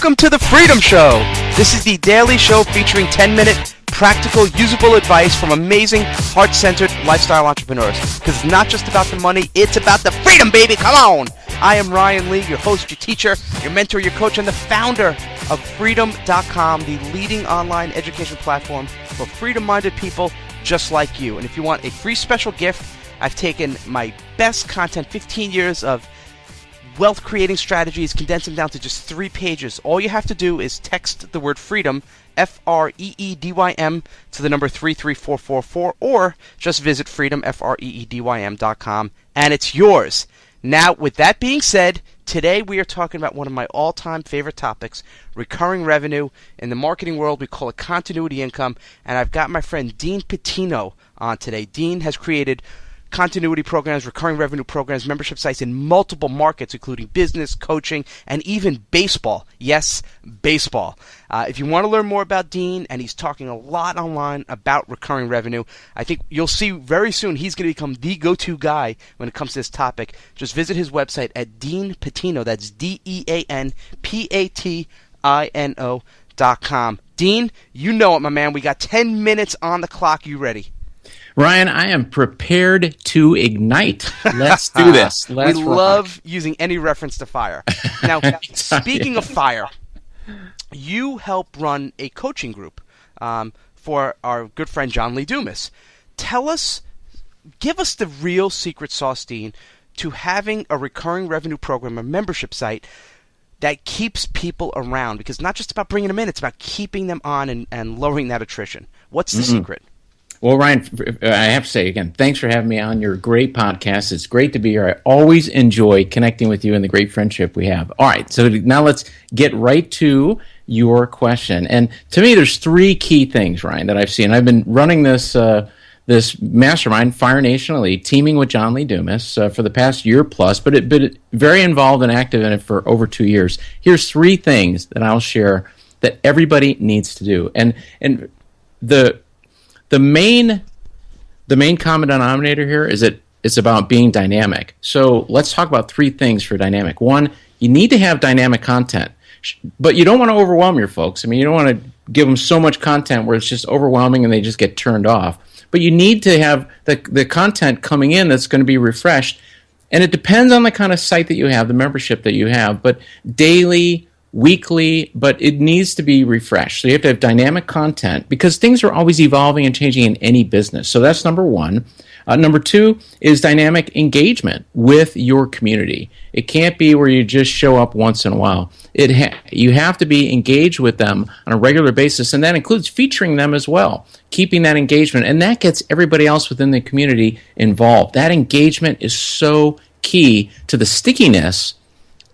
Welcome to the Freedym Show. This is the daily show featuring 10-minute, practical, usable advice from amazing, heart-centered lifestyle entrepreneurs. Because it's not just about the money, it's about the freedom, baby. Come on. I am Ryan Lee, your host, your teacher, your mentor, your coach, and the founder of Freedym.com, the leading online education platform for freedom-minded people just like you. And if you want a free special gift, I've taken my best content, 15 years of wealth creating strategies, condensed them down to just 3 pages. All you have to do is text the word freedom, Freedym, to the number 33444, or just visit freedym, freedym.com, and it's yours. Now, with that being said, today we are talking about one of my all-time favorite topics, recurring revenue. In the marketing world, we call it continuity income, and I've got my friend Dean Patino on today. Dean has created continuity programs, recurring revenue programs, membership sites in multiple markets, including business, coaching, and even baseball. Yes, baseball. If you want to learn more about Dean, and he's talking a lot online about recurring revenue, I think you'll see very soon he's going to become the go-to guy when it comes to this topic. Just visit his website at Dean Patino. That's DeanPatino.com. Dean, you know it, my man. We got 10 minutes on the clock. You ready? Ryan, I am prepared to ignite. Let's do this. We love using any reference to fire. Now, speaking of fire, you help run a coaching group for our good friend John Lee Dumas. Give us the real secret sauce, Dean, to having a recurring revenue program, a membership site that keeps people around. Because it's not just about bringing them in, it's about keeping them on and lowering that attrition. What's the secret? Well, Ryan, I have to say again, thanks for having me on your great podcast. It's great to be here. I always enjoy connecting with you and the great friendship we have. All right, so now let's get right to your question. And to me, there's 3 key things, Ryan, that I've seen. I've been running this mastermind, Fire Nation Elite, teaming with John Lee Dumas for the past year plus, but very involved and active in it for over 2 years. Here's 3 things that I'll share that everybody needs to do. And the main common denominator here is that it's about being dynamic. So let's talk about 3 things for dynamic. 1, you need to have dynamic content, but you don't want to overwhelm your folks. I mean, you don't want to give them so much content where it's just overwhelming and they just get turned off. But you need to have the content coming in that's going to be refreshed. And it depends on the kind of site that you have, the membership that you have, but daily, weekly, but it needs to be refreshed. So you have to have dynamic content because things are always evolving and changing in any business. So that's number 1. Number 2 is dynamic engagement with your community. It can't be where you just show up once in a while. You have to be engaged with them on a regular basis, and that includes featuring them as well, keeping that engagement, and that gets everybody else within the community involved. That engagement is so key to the stickiness,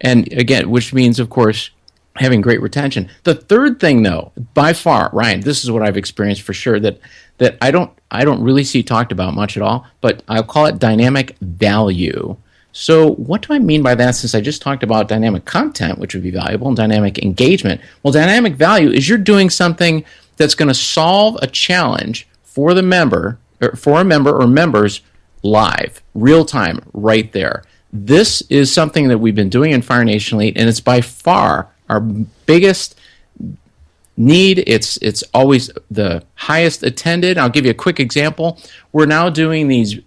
and again, which means, of course, having great retention. The third thing, though, by far, Ryan, this is what I've experienced for sure, that I don't really see talked about much at all, but I'll call it dynamic value. So what do I mean by that, since I just talked about dynamic content, which would be valuable, and dynamic engagement? Well, dynamic value is you're doing something that's going to solve a challenge for the member, or for a member or members live, real time, right there. This is something that we've been doing in Fire Nation Elite, and it's by far our biggest need. It's always the highest attended. I'll give you a quick example. We're now doing these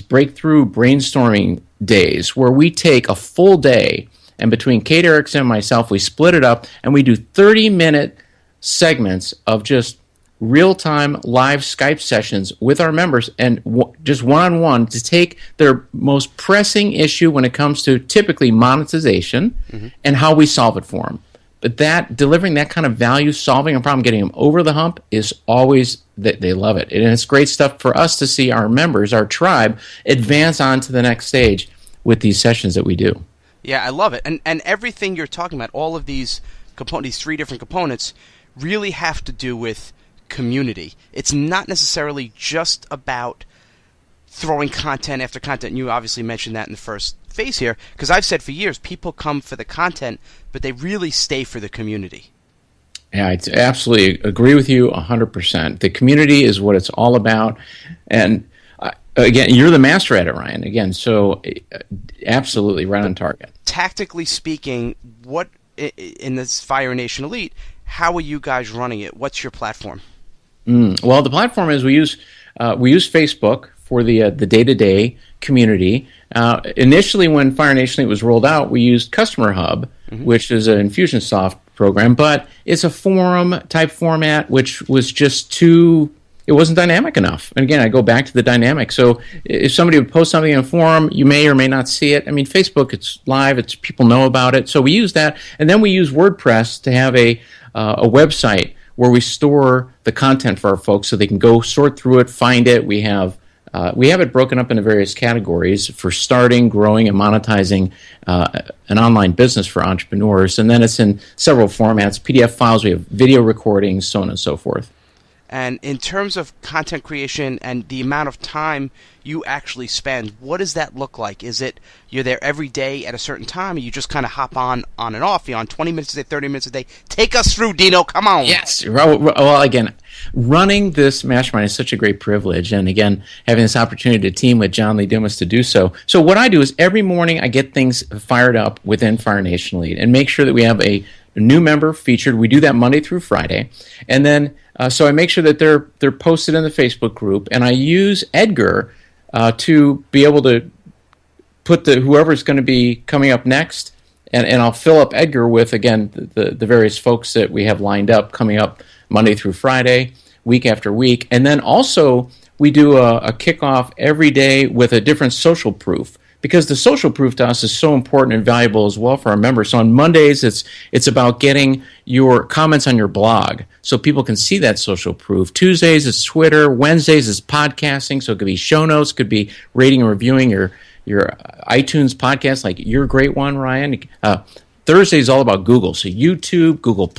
breakthrough brainstorming days where we take a full day, and between Kate Erickson and myself, we split it up, and we do 30-minute segments of just real-time live Skype sessions with our members, and just one-on-one to take their most pressing issue when it comes to typically monetization and how we solve it for them. But delivering that kind of value, solving a problem, getting them over the hump is always, they love it. And it's great stuff for us to see our members, our tribe, advance on to the next stage with these sessions that we do. Yeah, I love it. And everything you're talking about, all of these components, these 3 different components, really have to do with community. It's not necessarily just about throwing content after content. And you obviously mentioned that in the first phase here, because I've said for years, people come for the content, but they really stay for the community. Yeah, I absolutely agree with you 100%. The community is what it's all about. And again, you're the master at it, Ryan. Again, so absolutely right on target. Tactically speaking, what in this Fire Nation Elite, how are you guys running it? What's your platform? Well, the platform is we use Facebook for the day-to-day community. Initially, when Fire Nation Elite was rolled out, we used Customer Hub, which is an Infusionsoft program, but it's a forum type format, which was just too. It wasn't dynamic enough. And again, I go back to the dynamic. So if somebody would post something in a forum, you may or may not see it. I mean, Facebook, it's live. It's people know about it. So we use that. And then we use WordPress to have a website where we store the content for our folks so they can go sort through it, find it. We have it broken up into various categories for starting, growing, and monetizing an online business for entrepreneurs. And then it's in several formats, PDF files, we have video recordings, so on and so forth. And in terms of content creation and the amount of time you actually spend, what does that look like? Is it you're there every day at a certain time, and you just kind of hop on and off? You're on 20 minutes a day, 30 minutes a day. Take us through, Dino. Come on. Yes. Well, again, running this mastermind is such a great privilege. And again, having this opportunity to team with John Lee Dumas to do so. So what I do is every morning I get things fired up within Fire Nation Elite and make sure that we have a new member featured. We do that Monday through Friday. And then so I make sure that they're posted in the Facebook group, and I use Edgar to be able to put whoever's going to be coming up next, and I'll fill up Edgar with, again, the various folks that we have lined up coming up Monday through Friday, week after week. And then also we do a kickoff every day with a different social proof, because the social proof to us is so important and valuable as well for our members. So on Mondays, it's about getting your comments on your blog so people can see that social proof. Tuesdays is Twitter. Wednesdays is podcasting, so it could be show notes, could be rating and reviewing your iTunes podcast, like your great one, Ryan. Thursday is all about Google, so YouTube, Google+.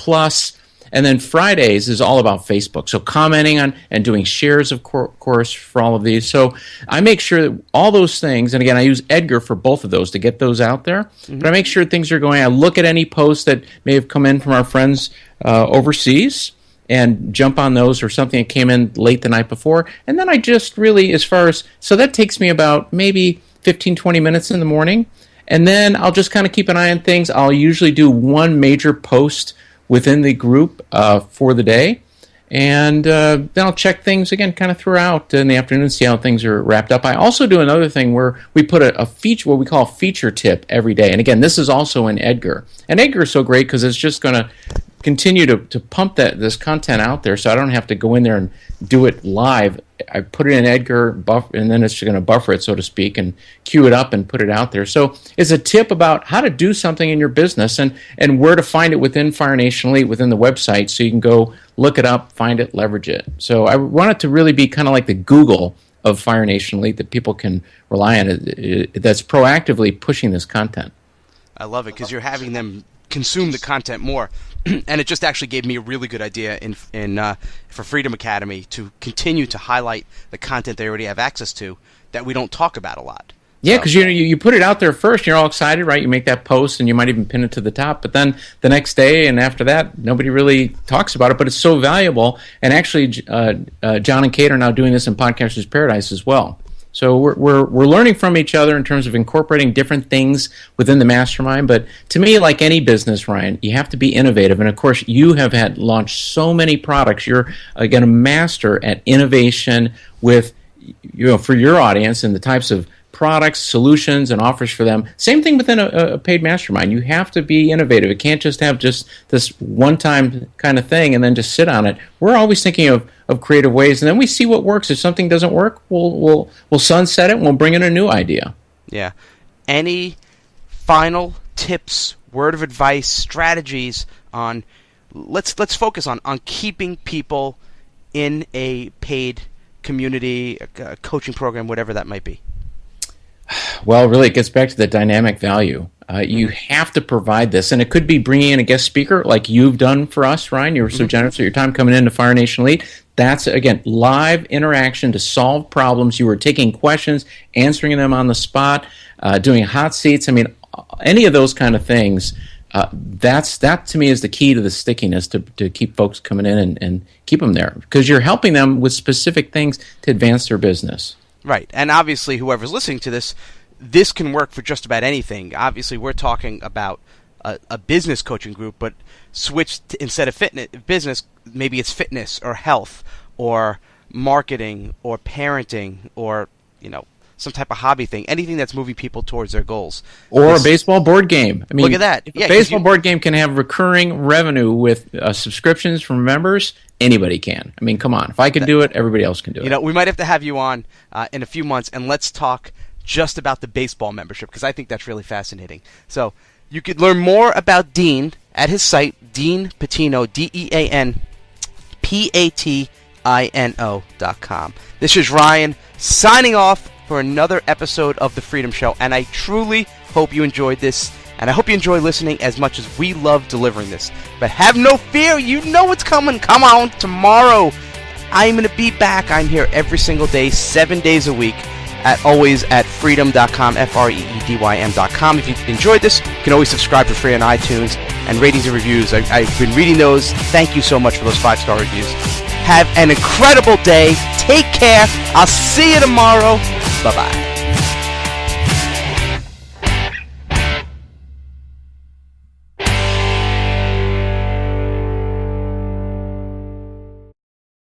And then Fridays is all about Facebook. So commenting on and doing shares, of course, for all of these. So I make sure that all those things, and again, I use Edgar for both of those to get those out there. Mm-hmm. But I make sure things are going. I look at any posts that may have come in from our friends overseas and jump on those, or something that came in late the night before. And then I just really, so that takes me about maybe 15, 20 minutes in the morning. And then I'll just kind of keep an eye on things. I'll usually do one major post within the group for the day, and then I'll check things again kind of throughout in the afternoon, see how things are wrapped up. I also do another thing where we put a feature, what we call a feature tip every day, and again, this is also in Edgar. And Edgar is so great because it's just going to continue to pump this content out there, so I don't have to go in there and do it live. I put it in Edgar, and then it's going to buffer it, so to speak, and queue it up and put it out there. So it's a tip about how to do something in your business and where to find it within Fire Nation Elite, within the website, so you can go look it up, find it, leverage it. So I want it to really be kind of like the Google of Fire Nation Elite that people can rely on, that's proactively pushing this content. I love it because you're having them consume the content more. And it just actually gave me a really good idea for Freedym Academy to continue to highlight the content they already have access to that we don't talk about a lot. Yeah, because you put it out there first, you're all excited, right? You make that post, and you might even pin it to the top. But then the next day and after that, nobody really talks about it. But it's so valuable. And actually, John and Kate are now doing this in Podcaster's Paradise as well. So we're learning from each other in terms of incorporating different things within the mastermind. But to me, like any business, Ryan, you have to be innovative. And of course, you have had launched so many products. You're again a master at innovation with, for your audience and the types of products, solutions, and offers for them. Same thing within a paid mastermind. You have to be innovative. It can't just have just this one-time kind of thing and then just sit on it. We're always thinking of creative ways, and then we see what works. If something doesn't work, we'll sunset it and we'll bring in a new idea. Yeah. Any final tips, word of advice, strategies on let's focus on keeping people in a paid community, a coaching program, whatever that might be? Well, really, it gets back to the dynamic value. You have to provide this, and it could be bringing in a guest speaker like you've done for us, Ryan. You were so generous with your time coming into Fire Nation Elite. That's, again, live interaction to solve problems. You were taking questions, answering them on the spot, doing hot seats. I mean, any of those kind of things, that to me is the key to the stickiness, to keep folks coming in and keep them there, because you're helping them with specific things to advance their business. Right, and obviously whoever's listening to this can work for just about anything. Obviously we're talking about a business coaching group, but switch to, instead of business, maybe it's fitness or health or marketing or parenting or, some type of hobby thing, anything that's moving people towards their goals. Or a baseball board game. I mean, look at that. If a baseball board game can have recurring revenue with subscriptions from members, anybody can. I mean, come on. If I can do it, everybody else can do it. We might have to have you on in a few months, and let's talk just about the baseball membership, because I think that's really fascinating. So you could learn more about Dean at his site, Dean Patino, DeanPatino.com. This is Ryan signing off for another episode of The Freedom Show, and I truly hope you enjoyed this, and I hope you enjoy listening as much as we love delivering this. But have no fear, you know what's coming. Come on, tomorrow I'm going to be back. I'm here every single day, 7 days a week, always at freedym.com, Freedym.com. If you enjoyed this, you can always subscribe for free on iTunes, and ratings and reviews. I've been reading those. Thank you so much for those 5-star reviews. Have an incredible day. Take care. I'll see you tomorrow. Bye-bye.